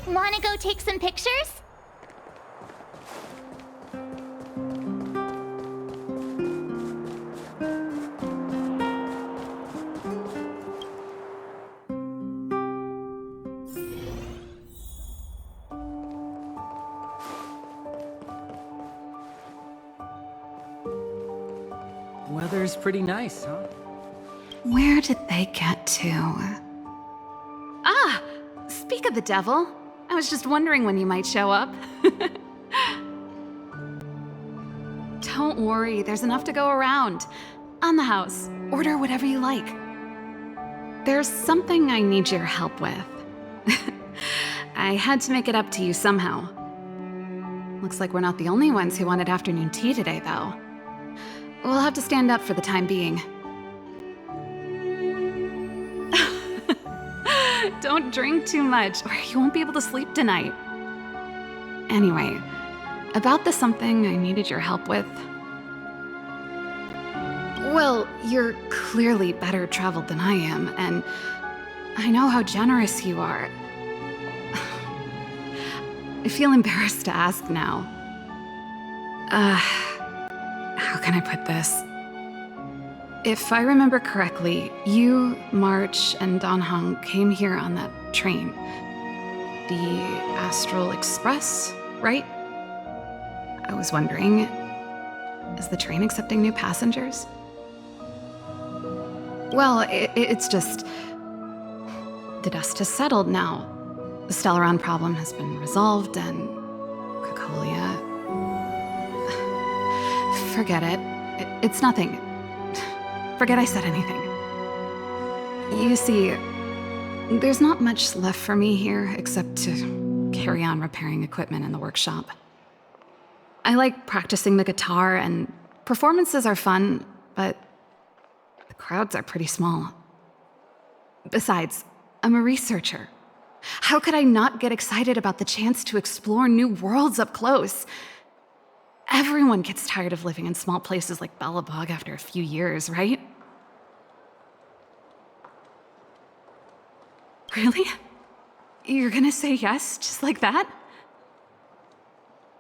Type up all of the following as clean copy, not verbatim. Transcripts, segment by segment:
Wanna go take some pictures? Weather's pretty nice, huh? Where did they get to? Ah! Speak of the devil. I was just wondering when you might show up. Don't worry, there's enough to go around. On the house, order whatever you like. There's something I need your help with. I had to make it up to you somehow. Looks like we're not the only ones who wanted afternoon tea today, though. We'll have to stand up for the time being. Don't drink too much, or you won't be able to sleep tonight. Anyway, about the something I needed your help with. Well, you're clearly better traveled than I am, and I know how generous you are. I feel embarrassed to ask now. How can I put this? If I remember correctly, you, March, and Don Hong came here on that train. The Astral Express, right? I was wondering, is the train accepting new passengers? Well, it's just... the dust has settled now. The Stellaron problem has been resolved, and... Cocolia... Forget it. It's nothing. Forget I said anything. You see, there's not much left for me here except to carry on repairing equipment in the workshop. I like practicing the guitar, and performances are fun, but the crowds are pretty small. Besides, I'm a researcher. How could I not get excited about the chance to explore new worlds up close? Everyone gets tired of living in small places like Bellabog after a few years, right? Really? You're gonna say yes, just like that?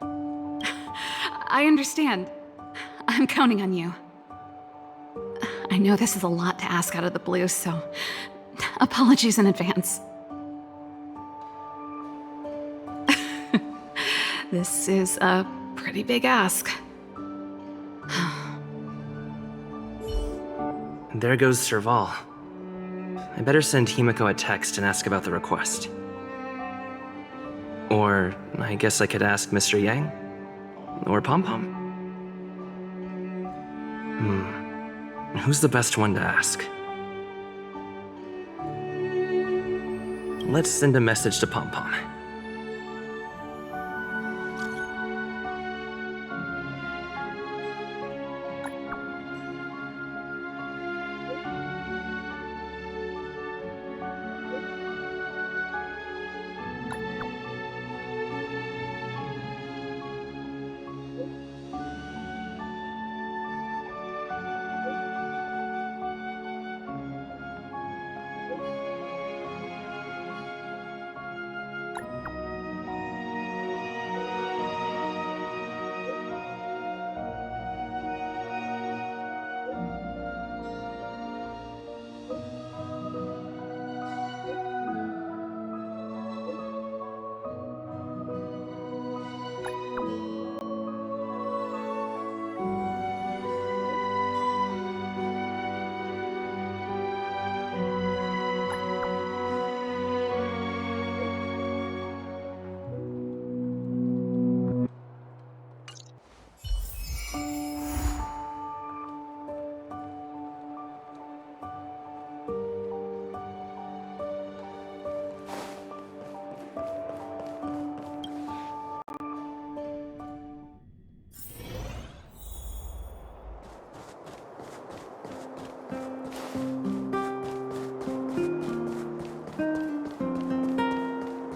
I understand. I'm counting on you. I know this is a lot to ask out of the blue, so apologies in advance. This is a pretty big ask. There goes Serval. I better send Himiko a text and ask about the request. Or I guess I could ask Mr. Yang? Or Pom Pom? Who's the best one to ask? Let's send a message to Pom Pom.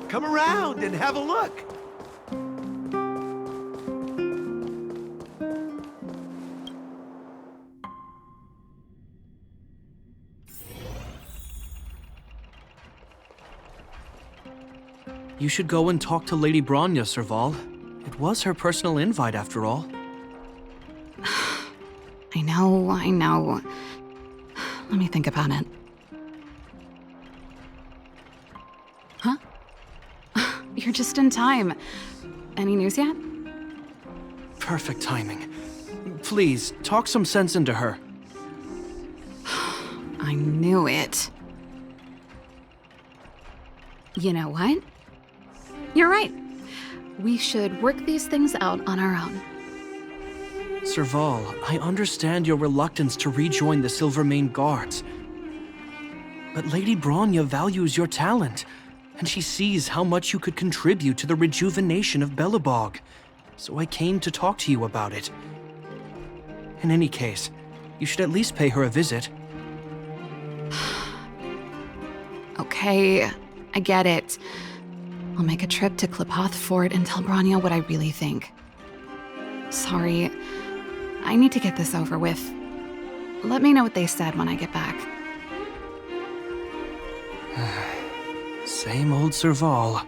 Come around and have a look. You should go and talk to Lady Bronya, Serval. It was her personal invite, after all. I know. Let me think about it. Huh? You're just in time. Any news yet? Perfect timing. Please, talk some sense into her. I knew it. You know what? You're right. We should work these things out on our own. Serval, I understand your reluctance to rejoin the Silvermane Guards. But Lady Bronya values your talent, and she sees how much you could contribute to the rejuvenation of Belobog. So I came to talk to you about it. In any case, you should at least pay her a visit. Okay, I get it. I'll make a trip to Klipoth Fort and tell Bronya what I really think. Sorry, I need to get this over with. Let me know what they said when I get back. Same old Serval.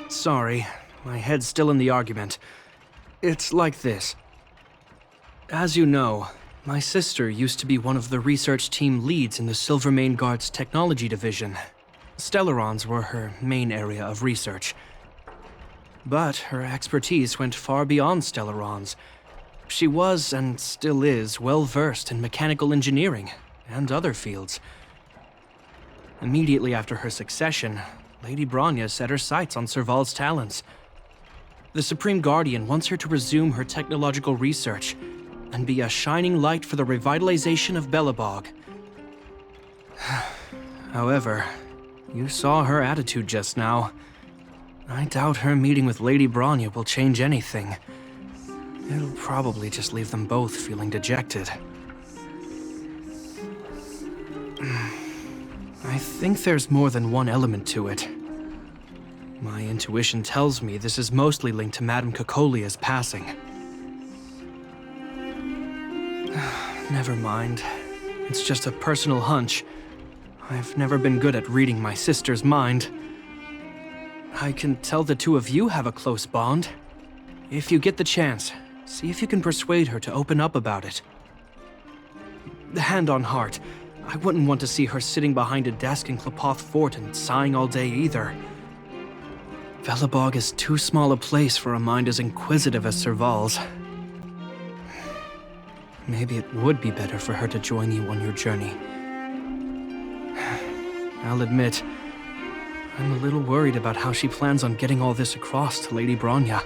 Sorry, my head's still in the argument. It's like this. As you know, my sister used to be one of the research team leads in the Silvermane Guard's technology division. Stellarons were her main area of research. But her expertise went far beyond Stellarons. She was, and still is, well-versed in mechanical engineering and other fields. Immediately after her succession, Lady Bronya set her sights on Serval's talents. The Supreme Guardian wants her to resume her technological research and be a shining light for the revitalization of Belobog. However, you saw her attitude just now. I doubt her meeting with Lady Bronya will change anything. It'll probably just leave them both feeling dejected. I think there's more than one element to it. My intuition tells me this is mostly linked to Madame Cocolia's passing. Never mind. It's just a personal hunch. I've never been good at reading my sister's mind. I can tell the two of you have a close bond. If you get the chance, see if you can persuade her to open up about it. Hand on heart, I wouldn't want to see her sitting behind a desk in Klipoth Fort and sighing all day either. Belobog is too small a place for a mind as inquisitive as Serval's. Maybe it would be better for her to join you on your journey. I'll admit, I'm a little worried about how she plans on getting all this across to Lady Bronya.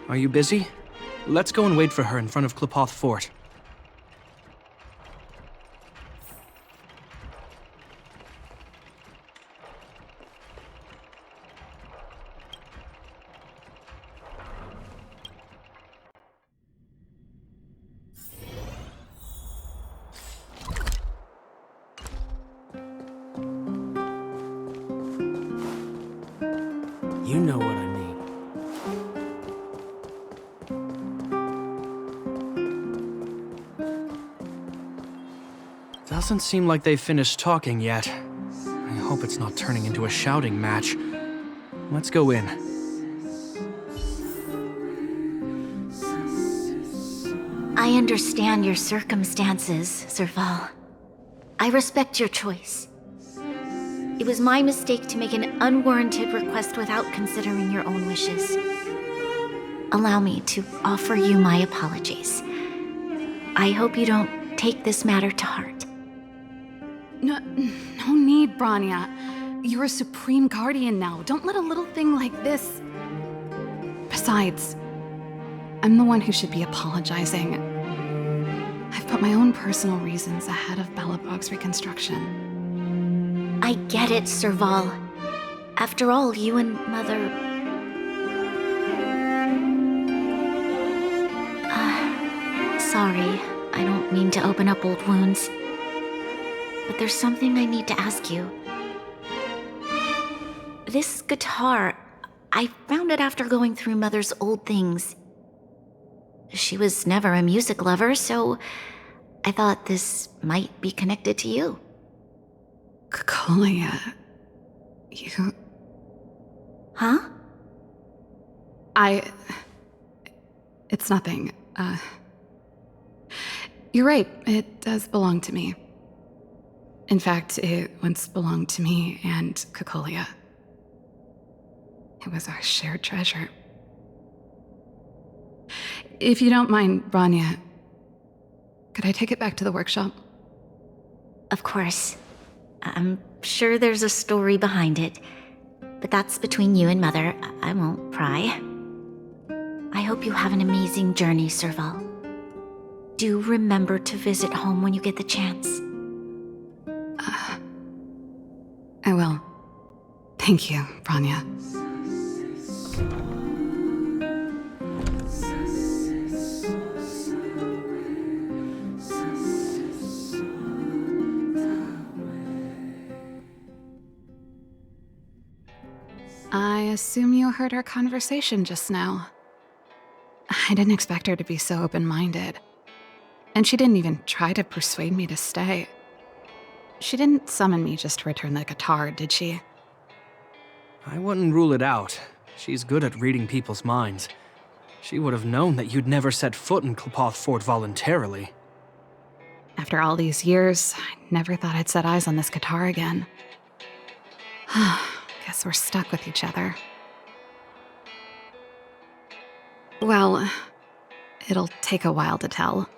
Are you busy? Let's go and wait for her in front of Klipoth Fort. You know what I mean. Doesn't seem like they've finished talking yet. I hope it's not turning into a shouting match. Let's go in. I understand your circumstances, Serval. I respect your choice. It was my mistake to make an unwarranted request without considering your own wishes. Allow me to offer you my apologies. I hope you don't take this matter to heart. No need, Bronya. You're a Supreme Guardian now. Don't let a little thing like this... Besides, I'm the one who should be apologizing. I've put my own personal reasons ahead of Belobog's reconstruction. I get it, Serval. After all, you and Mother... Sorry, I don't mean to open up old wounds. But there's something I need to ask you. This guitar, I found it after going through Mother's old things. She was never a music lover, so I thought this might be connected to you. Cocolia, You... Huh? It's nothing. You're right, it does belong to me. In fact, it once belonged to me and Cocolia. It was our shared treasure. If you don't mind, Rania, could I take it back to the workshop? Of course. I'm sure there's a story behind it, but that's between you and Mother. I won't pry. I hope you have an amazing journey, Serval. Do remember to visit home when you get the chance. I will. Thank you, Rania. I assume you heard our conversation just now. I didn't expect her to be so open-minded. And she didn't even try to persuade me to stay. She didn't summon me just to return the guitar, did she? I wouldn't rule it out. She's good at reading people's minds. She would have known that you'd never set foot in Clopoth Fort voluntarily. After all these years, I never thought I'd set eyes on this guitar again. Guess we're stuck with each other. Well, it'll take a while to tell.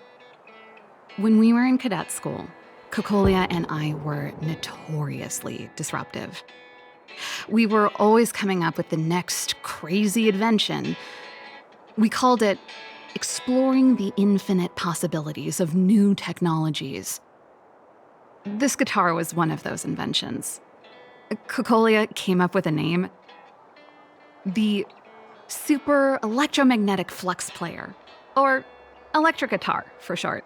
When we were in cadet school, Cocolia and I were notoriously disruptive. We were always coming up with the next crazy invention. We called it exploring the infinite possibilities of new technologies. This guitar was one of those inventions. Cocolia came up with a name. The Super Electromagnetic Flux Player, or electric guitar for short.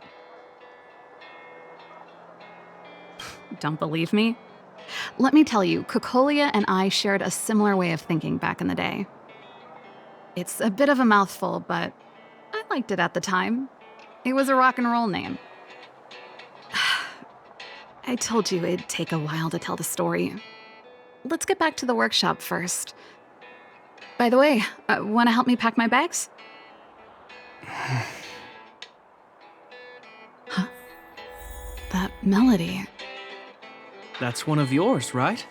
Don't believe me? Let me tell you, Cocolia and I shared a similar way of thinking back in the day. It's a bit of a mouthful, but I liked it at the time. It was a rock and roll name. I told you it'd take a while to tell the story. Let's get back to the workshop first. By the way, want to help me pack my bags? Huh? That melody. That's one of yours, right?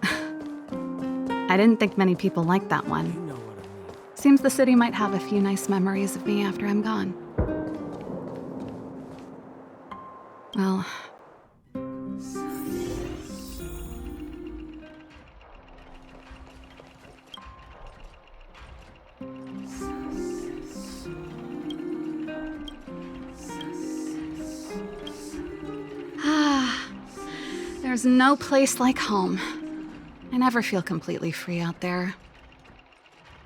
I didn't think many people liked that one. Seems the city might have a few nice memories of me after I'm gone. Well... There's no place like home. I never feel completely free out there.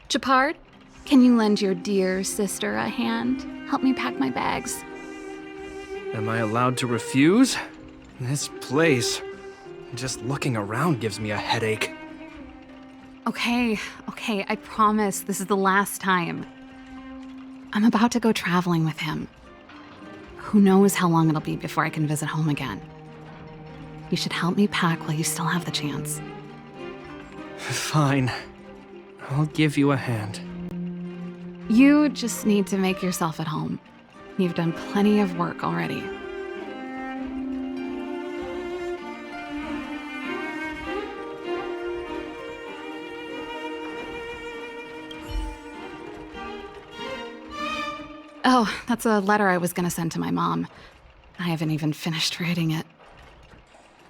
Japard, can you lend your dear sister a hand? Help me pack my bags. Am I allowed to refuse? This place, just looking around gives me a headache. Okay, I promise this is the last time. I'm about to go traveling with him. Who knows how long it'll be before I can visit home again. You should help me pack while you still have the chance. Fine. I'll give you a hand. You just need to make yourself at home. You've done plenty of work already. Oh, that's a letter I was gonna send to my mom. I haven't even finished writing it.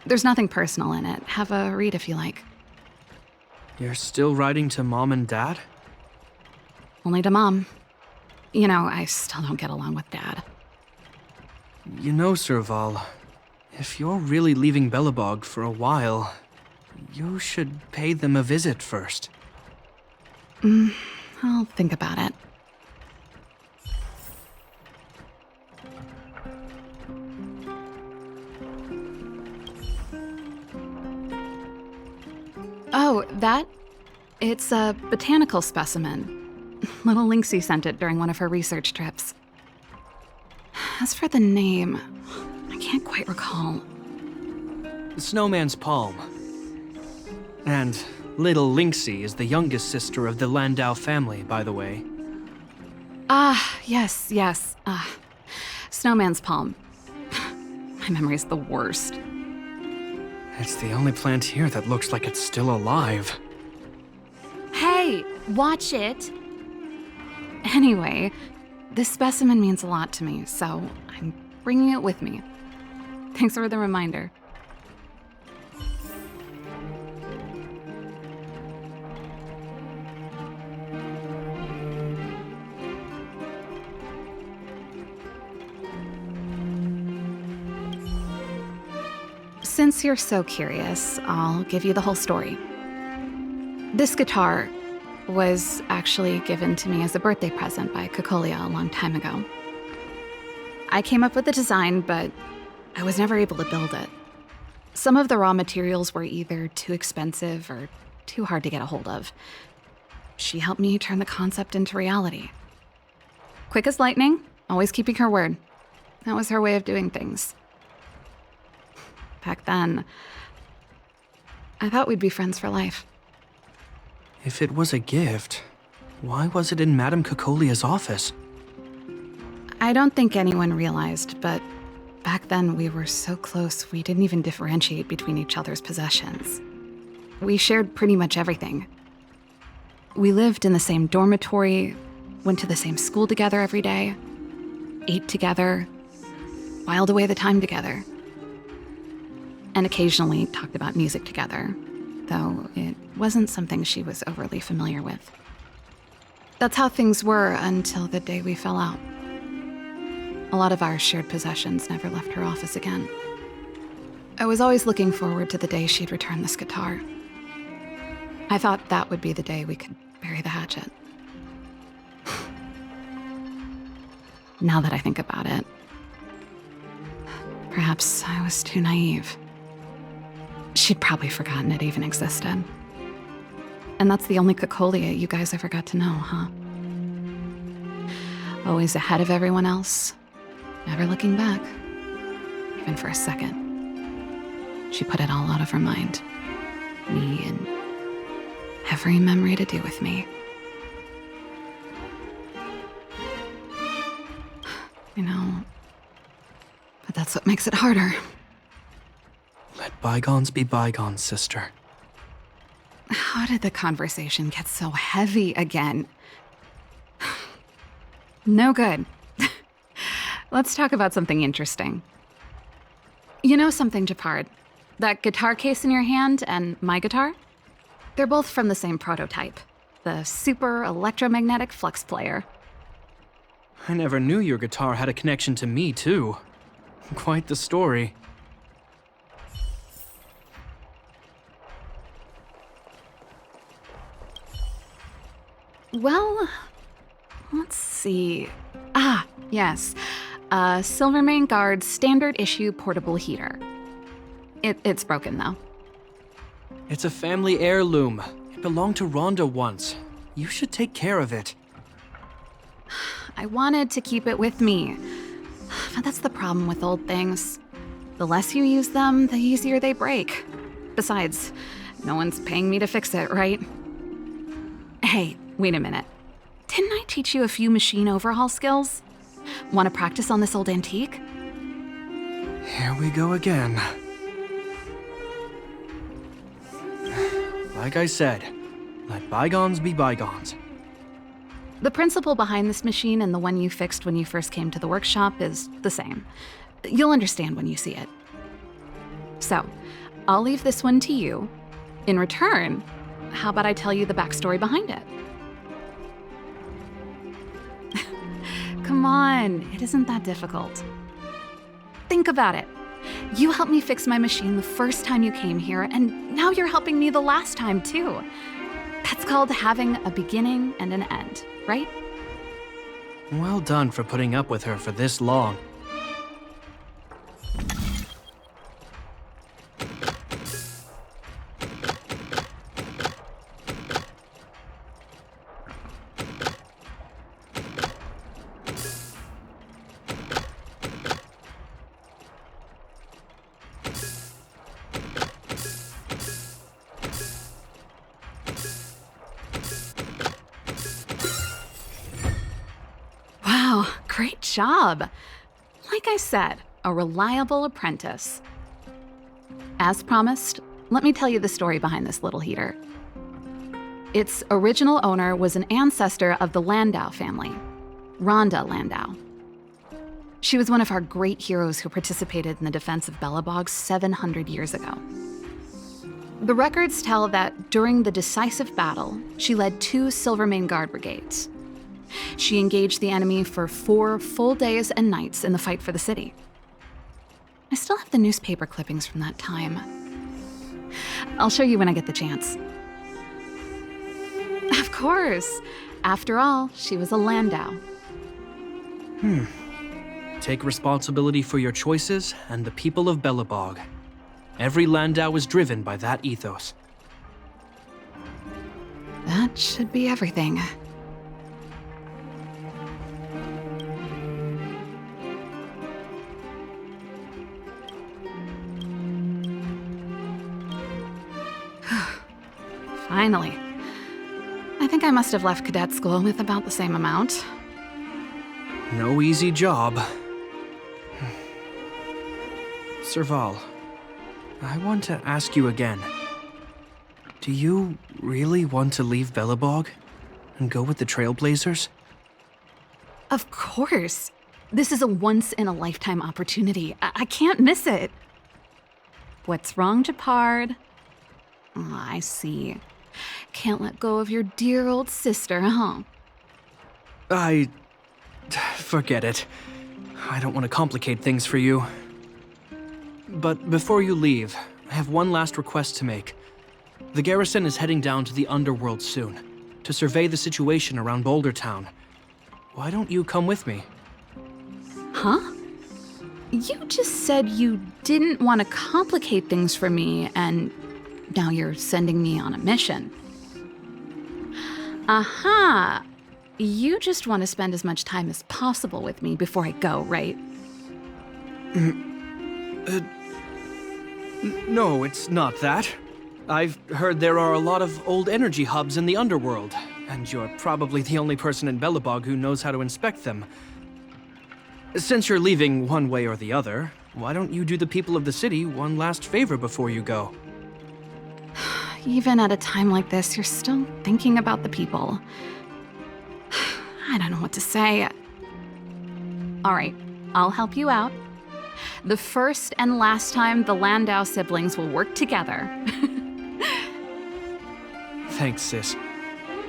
There's nothing personal in it. Have a read if you like. You're still writing to Mom and Dad? Only to Mom. You know, I still don't get along with Dad. You know, Serval, if you're really leaving Belobog for a while, you should pay them a visit first. I'll think about it. Oh, that? It's a botanical specimen. Little Lynxie sent it during one of her research trips. As for the name, I can't quite recall. Snowman's palm. And little Lynxie is the youngest sister of the Landau family, by the way. Yes. Snowman's palm. My memory's the worst. It's the only plant here that looks like it's still alive. Hey, watch it! Anyway, this specimen means a lot to me, so I'm bringing it with me. Thanks for the reminder. Since you're so curious, I'll give you the whole story. This guitar was actually given to me as a birthday present by Kokolia a long time ago. I came up with the design, but I was never able to build it. Some of the raw materials were either too expensive or too hard to get a hold of. She helped me turn the concept into reality. Quick as lightning, always keeping her word. That was her way of doing things. Back then, I thought we'd be friends for life. If it was a gift, why was it in Madame Kokolia's office? I don't think anyone realized, but back then we were so close we didn't even differentiate between each other's possessions. We shared pretty much everything. We lived in the same dormitory, went to the same school together every day, ate together, whiled away the time together, and occasionally talked about music together, though it wasn't something she was overly familiar with. That's how things were until the day we fell out. A lot of our shared possessions never left her office again. I was always looking forward to the day she'd return this guitar. I thought that would be the day we could bury the hatchet. Now that I think about it, perhaps I was too naive. She'd probably forgotten it even existed. And that's the only Kokolia you guys ever got to know, huh? Always ahead of everyone else, never looking back, even for a second. She put it all out of her mind. Me and every memory to do with me. You know, but that's what makes it harder. Let bygones be bygones, sister. How did the conversation get so heavy again? No good. Let's talk about something interesting. You know something, Japard? That guitar case in your hand and my guitar? They're both from the same prototype. The Super Electromagnetic Flux Player. I never knew your guitar had a connection to me, too. Quite the story. Well, let's see. Yes. Silvermane Guard's standard issue portable heater. It's broken, though. It's a family heirloom. It belonged to Rhonda once. You should take care of it. I wanted to keep it with me. But that's the problem with old things. The less you use them, the easier they break. Besides, no one's paying me to fix it, right? Hey, wait a minute. Didn't I teach you a few machine overhaul skills? Want to practice on this old antique? Here we go again. Like I said, let bygones be bygones. The principle behind this machine and the one you fixed when you first came to the workshop is the same. You'll understand when you see it. So, I'll leave this one to you. In return, how about I tell you the backstory behind it? Come on, it isn't that difficult. Think about it. You helped me fix my machine the first time you came here, and now you're helping me the last time, too. That's called having a beginning and an end, right? Well done for putting up with her for this long. Great job. Like I said, a reliable apprentice. As promised, let me tell you the story behind this little heater. Its original owner was an ancestor of the Landau family, Rhonda Landau. She was one of our great heroes who participated in the defense of Belobog 700 years ago. The records tell that during the decisive battle, she led 2 Silvermane Guard brigades. She engaged the enemy for 4 full days and nights in the fight for the city. I still have the newspaper clippings from that time. I'll show you when I get the chance. Of course. After all, she was a Landau. Take responsibility for your choices and the people of Belobog. Every Landau is driven by that ethos. That should be everything. Finally. I think I must have left cadet school with about the same amount. No easy job. Serval, I want to ask you again. Do you really want to leave Belobog and go with the Trailblazers? Of course. This is a once-in-a-lifetime opportunity. I can't miss it. What's wrong, Japard? Oh, I see. Can't let go of your dear old sister, huh? Forget it. I don't want to complicate things for you. But before you leave, I have one last request to make. The garrison is heading down to the underworld soon, to survey the situation around Boulder Town. Why don't you come with me? Huh? You just said you didn't want to complicate things for me, and now you're sending me on a mission. Aha! You just want to spend as much time as possible with me before I go, right? No, it's not that. I've heard there are a lot of old energy hubs in the underworld, and you're probably the only person in Belobog who knows how to inspect them. Since you're leaving one way or the other, why don't you do the people of the city one last favor before you go? Even at a time like this, you're still thinking about the people. I don't know what to say. All right, I'll help you out. The first and last time the Landau siblings will work together. Thanks, sis.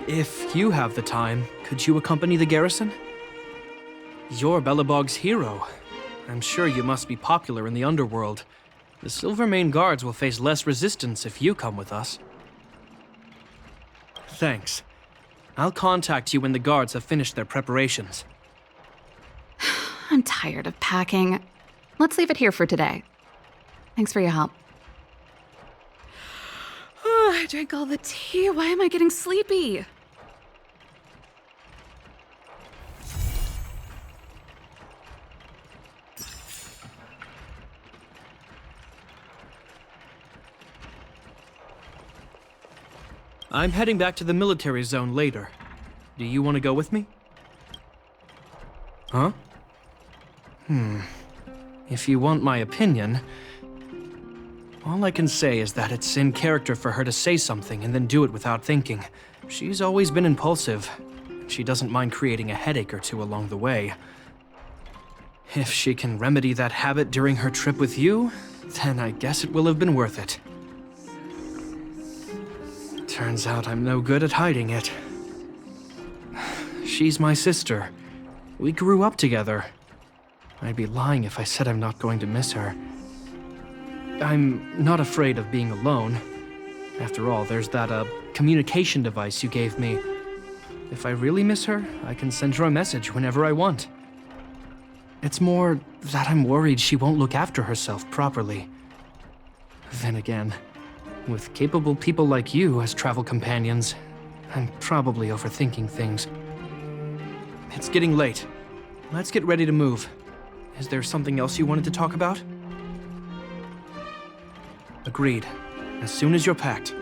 If you have the time, could you accompany the garrison? You're Belobog's hero. I'm sure you must be popular in the underworld. The Silvermane Guards will face less resistance if you come with us. Thanks. I'll contact you when the guards have finished their preparations. I'm tired of packing. Let's leave it here for today. Thanks for your help. Oh, I drank all the tea. Why am I getting sleepy? I'm heading back to the military zone later. Do you want to go with me? Huh? If you want my opinion, all I can say is that it's in character for her to say something and then do it without thinking. She's always been impulsive. She doesn't mind creating a headache or two along the way. If she can remedy that habit during her trip with you, then I guess it will have been worth it. Turns out I'm no good at hiding it. She's my sister. We grew up together. I'd be lying if I said I'm not going to miss her. I'm not afraid of being alone. After all, there's that, communication device you gave me. If I really miss her, I can send her a message whenever I want. It's more that I'm worried she won't look after herself properly. Then again, with capable people like you as travel companions, I'm probably overthinking things. It's getting late. Let's get ready to move. Is there something else you wanted to talk about? Agreed. As soon as you're packed.